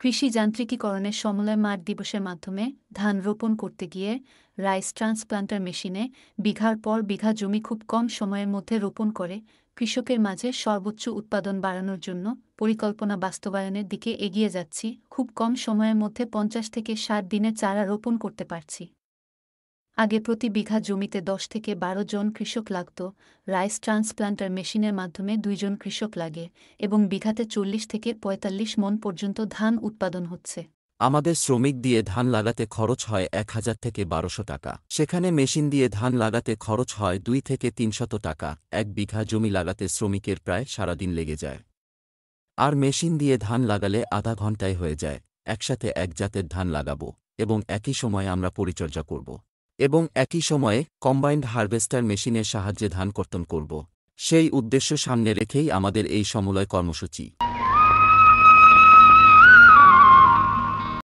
কৃষি যান্ত্রিকীকরণের সমন্বয় মাঠ দিবসের মাধ্যমে ধান রোপণ করতে গিয়ে রাইস ট্রান্সপ্লান্টার মেশিনে বিঘার পর বিঘা জমি খুব কম সময়ের মধ্যে রোপণ করে কৃষকের মাঝে সর্বোচ্চ উৎপাদন বাড়ানোর জন্য পরিকল্পনা বাস্তবায়নের দিকে এগিয়ে যাচ্ছি। খুব কম সময়ের মধ্যে ৫০ থেকে ৬০ দিনে চারা রোপণ করতে পারছি। আগে প্রতি বিঘা জমিতে ১০ থেকে ১২ জন কৃষক লাগত, রাইস ট্রান্সপ্লান্টার মেশিনের মাধ্যমে ২ জন কৃষক লাগে এবং বিঘাতে ৪০ থেকে ৪৫ মণ পর্যন্ত ধান উৎপাদন হচ্ছে। আমাদের শ্রমিক দিয়ে ধান লাগাতে খরচ হয় ১,০০০ থেকে ১,২০০ টাকা, সেখানে মেশিন দিয়ে ধান লাগাতে খরচ হয় ২ থেকে ৩০০ টাকা। ১ বিঘা জমি লাগাতে শ্রমিকের প্রায় সারাদিন লেগে যায়, আর মেশিন দিয়ে ধান লাগালে আধা ঘণ্টায় হয়ে যায়। একসাথে এক জাতের ধান লাগাবো এবং একই সময়ে আমরা পরিচর্যা করব এবং একই সময়ে কম্বাইন্ড হারভেস্টার মেশিনের সাহায্যে ধান কর্তন করব। সেই উদ্দেশ্য সামনে রেখেই আমাদের এই সমলয় কর্মসূচি।